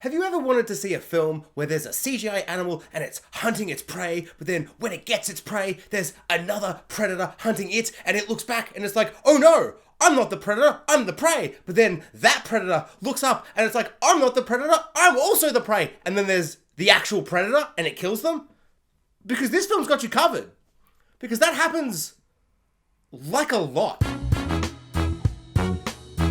Have you ever wanted to see a film where there's a CGI animal and it's hunting its prey, but then when it gets its prey, there's another predator hunting it, and it looks back and it's like, oh no, I'm not the predator, I'm the prey. But then that predator looks up and it's like, I'm not the predator, I'm also the prey. And then there's the actual predator and it kills them? Because this film's got you covered. Because that happens like a lot.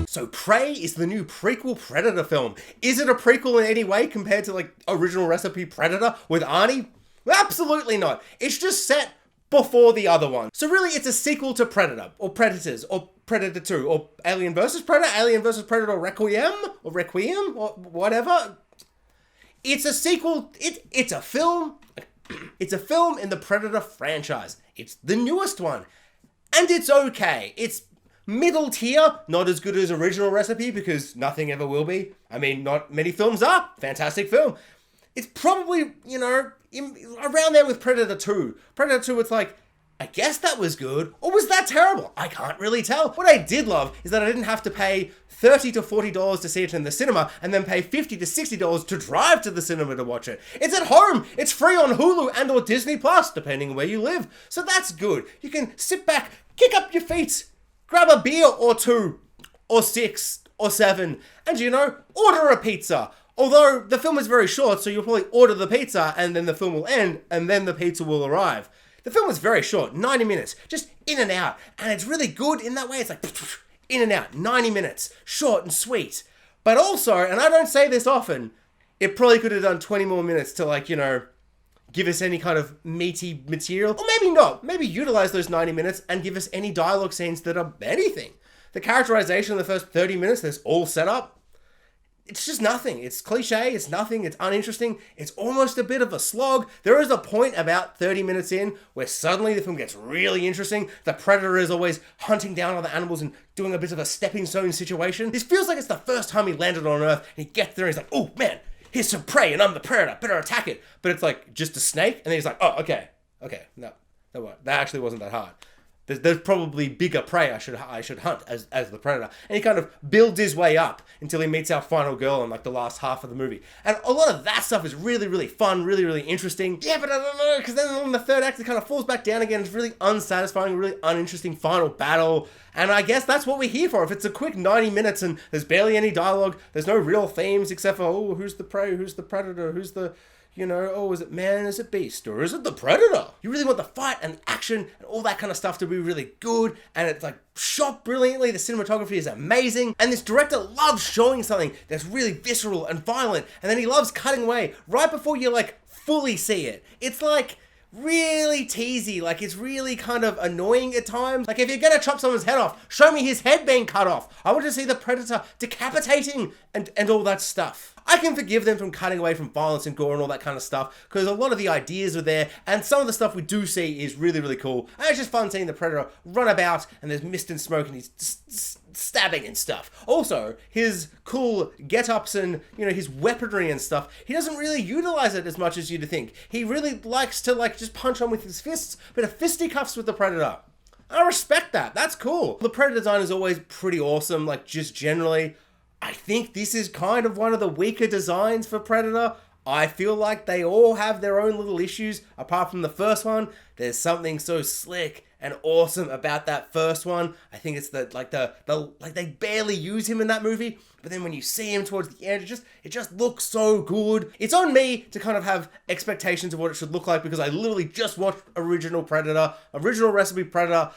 So Prey is the new prequel Predator film. Is it a prequel in any way compared to like original recipe Predator with Arnie? Absolutely not. It's just set before the other one. So really it's a sequel to Predator, or Predators, or Predator 2, or Alien vs. Predator, Alien vs. Predator Requiem, or whatever. It's a sequel, it's a film. It's a film in the Predator franchise. It's the newest one. And it's okay. It's middle tier, not as good as original recipe because nothing ever will be. I mean, not many films are. Fantastic film. It's probably, around there with Predator 2. Predator 2, it's like, I guess that was good, or was that terrible? I can't really tell. What I did love is that I didn't have to pay $30 to $40 to see it in the cinema and then pay $50 to $60 to drive to the cinema to watch it. It's at home. It's free on Hulu and or Disney Plus, depending where you live. So that's good. You can sit back, kick up your feet, grab a beer or two, or 6, or 7, and order a pizza. Although the film is very short, so you'll probably order the pizza and then the film will end and then the pizza will arrive. The film is very short, 90 minutes, just in and out. And it's really good in that way. It's like in and out, 90 minutes, short and sweet. But also, and I don't say this often, it probably could have done 20 more minutes to give us any kind of meaty material. Or maybe not. Maybe utilize those 90 minutes and give us any dialogue scenes that are anything. The characterization in the first 30 minutes that's all set up, it's just nothing. It's cliche, it's nothing, it's uninteresting, it's almost a bit of a slog. There is a point about 30 minutes in where suddenly the film gets really interesting. The predator is always hunting down other animals and doing a bit of a stepping stone situation. This feels like it's the first time he landed on Earth and he gets there and he's like, oh man, here's some prey and I'm the predator, better attack it. But it's like just a snake, and then he's like, oh, okay, no, that actually wasn't that hard. There's probably bigger prey I should hunt as the predator. And he kind of builds his way up until he meets our final girl in the last half of the movie. And a lot of that stuff is really, really fun, really, really interesting. Yeah, but I don't know, because then in the third act it kind of falls back down again. It's really unsatisfying, really uninteresting final battle. And I guess that's what we're here for. If it's a quick 90 minutes and there's barely any dialogue, there's no real themes except for, oh, who's the prey, who's the predator, who's the... is it man, is it beast, or is it the predator? You really want the fight and the action and all that kind of stuff to be really good, and it's shot brilliantly, the cinematography is amazing, and this director loves showing something that's really visceral and violent, and then he loves cutting away right before you fully see it. It's really teasy, it's really kind of annoying at times. If you're gonna chop someone's head off, show me his head being cut off. I want to see the predator decapitating and all that stuff. I can forgive them from cutting away from violence and gore and all that kind of stuff, because a lot of the ideas are there, and some of the stuff we do see is really, really cool. And it's just fun seeing the predator run about, and there's mist and smoke, and he's stabbing and stuff. Also, his cool get-ups and, his weaponry and stuff, he doesn't really utilize it as much as you'd think. He really likes to, just punch on with his fists, but a fisticuffs with the predator. I respect that. That's cool. The predator design is always pretty awesome, just generally. I think this is kind of one of the weaker designs for Predator. I feel like they all have their own little issues. Apart from the first one, there's something so slick and awesome about that first one. I think it's they barely use him in that movie, but then when you see him towards the end, it just looks so good. It's on me to kind of have expectations of what it should look like, because I literally just watched original recipe Predator,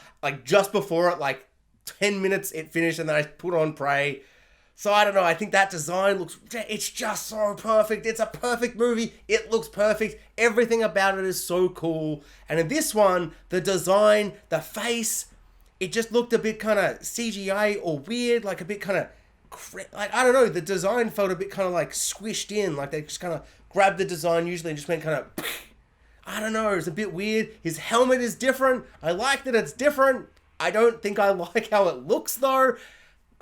just before it, 10 minutes it finished, and then I put on Prey. So I don't know, I think that design it's just so perfect. It's a perfect movie. It looks perfect. Everything about it is so cool. And in this one, the design, the face, it just looked a bit kind of CGI or weird, a bit kind of, I don't know, the design felt a bit kind of squished in, they just kind of grabbed the design usually and just went kind of, I don't know, it's a bit weird. His helmet is different. I like that it's different. I don't think I like how it looks though.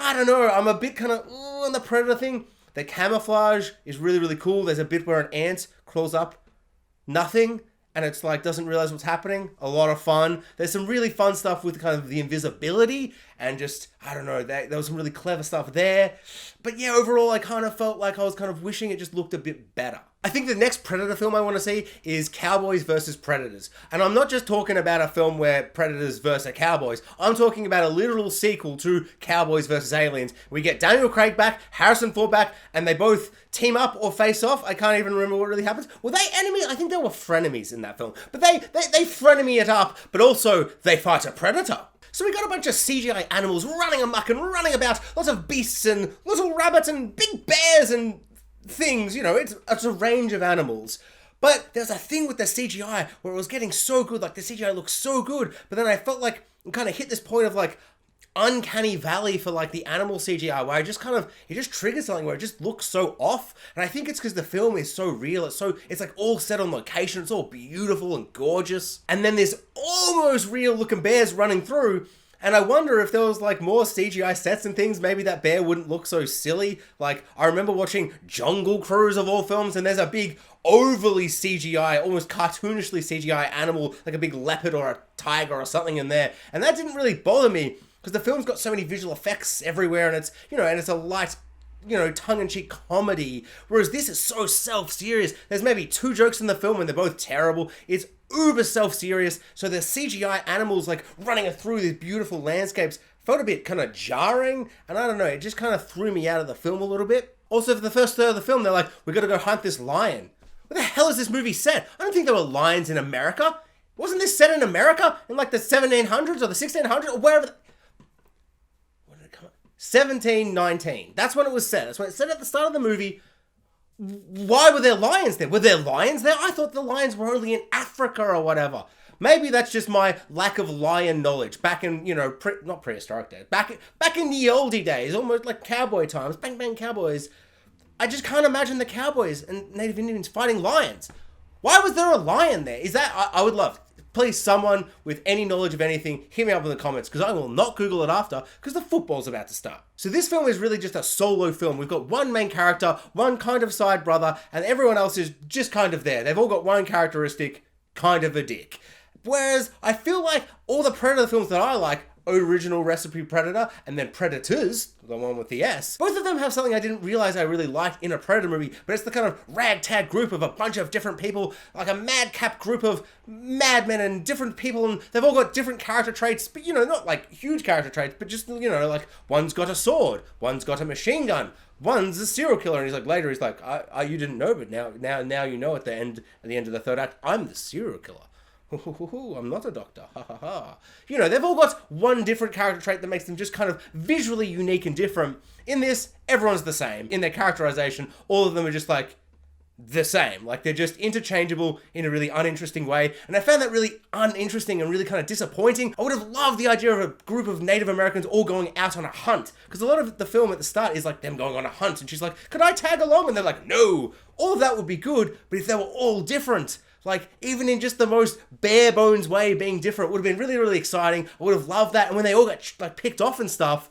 I don't know, I'm a bit kind of on the predator thing. The camouflage is really, really cool. There's a bit where an ant crawls up nothing and it's doesn't realize what's happening. A lot of fun. There's some really fun stuff with kind of the invisibility and just, I don't know, there was some really clever stuff there. But yeah, overall, I kind of felt like I was kind of wishing it just looked a bit better. I think the next Predator film I want to see is Cowboys versus Predators. And I'm not just talking about a film where Predators versus Cowboys. I'm talking about a literal sequel to Cowboys versus Aliens. We get Daniel Craig back, Harrison Ford back, and they both team up or face off. I can't even remember what really happens. Were they enemies? I think they were frenemies in that film. But they frenemy it up, but also they fight a predator. So we got a bunch of CGI animals running amok and running about, lots of beasts and little rabbits and big bears and things, you know, it's a range of animals. But there's a thing with the CGI where it was getting so good, like the CGI looks so good, but then I felt like it kind of hit this point of like uncanny valley for like the animal CGI where it just triggers something where it just looks so off. And I think it's because the film is so real, it's like all set on location, it's all beautiful and gorgeous. And then there's almost real looking bears running through. And I wonder if there was like more CGI sets and things, maybe that bear wouldn't look so silly. Like, I remember watching Jungle Cruise of all films, and there's a big overly CGI, almost cartoonishly CGI animal, like a big leopard or a tiger or something in there. And that didn't really bother me, because the film's got so many visual effects everywhere, and it's, you know, and it's a light, you know, tongue-in-cheek comedy. Whereas this is so self-serious. There's maybe 2 jokes in the film and they're both terrible. It's uber self-serious, so the CGI animals like running through these beautiful landscapes felt a bit kind of jarring, and I don't know, it just kind of threw me out of the film a little bit. Also, for the first third of the film, they're like, we gotta go hunt this lion. Where the hell is this movie set? I don't think there were lions in America. Wasn't this set in America in like the 1700s or the 1600s or wherever? When did it come up? 1719. That's when it was set. That's when it said at the start of the movie. Why were there lions there? Were there lions there? I thought the lions were only in Africa or whatever. Maybe that's just my lack of lion knowledge back in, you know, not prehistoric days. Back in the oldie days, almost like cowboy times. Bang, bang, cowboys. I just can't imagine the cowboys and Native Indians fighting lions. Why was there a lion there? Is that, I would love, please, someone with any knowledge of anything, hit me up in the comments, because I will not Google it after, because the football's about to start. So this film is really just a solo film. We've got one main character, one kind of side brother, and everyone else is just kind of there. They've all got one characteristic, kind of a dick. Whereas I feel like all the Predator films that I like, Original Recipe Predator, and then Predators, the one with the S, both of them have something I didn't realize I really liked in a Predator movie, but it's the kind of ragtag group of a bunch of different people, like a madcap group of madmen and different people, and they've all got different character traits, but you know, not like huge character traits, but just, you know, like one's got a sword, one's got a machine gun, one's a serial killer, and he's like, later he's like, you didn't know, but now you know at the end of the third act, I'm the serial killer. I'm not a doctor. Ha ha ha. You know, they've all got one different character trait that makes them just kind of visually unique and different. In this, everyone's the same. In their characterization, all of them are just like the same. Like they're just interchangeable in a really uninteresting way. And I found that really uninteresting and really kind of disappointing. I would have loved the idea of a group of Native Americans all going out on a hunt. Because a lot of the film at the start is like them going on a hunt. And she's like, could I tag along? And they're like, no. All of that would be good, but if they were all different, like, even in just the most bare bones way being different, would have been really, really exciting. I would have loved that. And when they all got, like, picked off and stuff,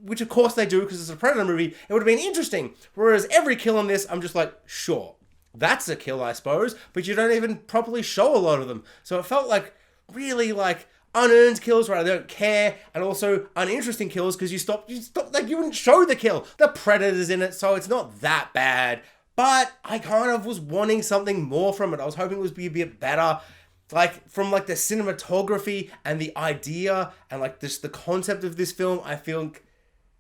which of course they do because it's a Predator movie, it would have been interesting. Whereas every kill in this, I'm just like, sure, that's a kill, I suppose. But you don't even properly show a lot of them. So it felt like really, like, unearned kills where I don't care, and also uninteresting kills because you stop, like, you wouldn't show the kill. The Predator's in it, so it's not that bad. But I kind of was wanting something more from it. I was hoping it would be a bit better. Like, from like the cinematography and the idea and like just the concept of this film, I feel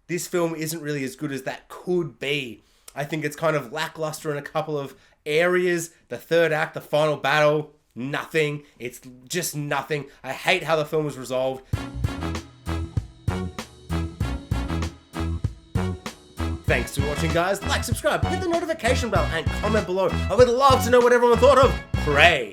this film isn't really as good as that could be. I think it's kind of lackluster in a couple of areas. The third act, the final battle, nothing. It's just nothing. I hate how the film was resolved. Thanks for watching, guys. Like, subscribe, hit the notification bell, and comment below. I would love to know what everyone thought of Prey.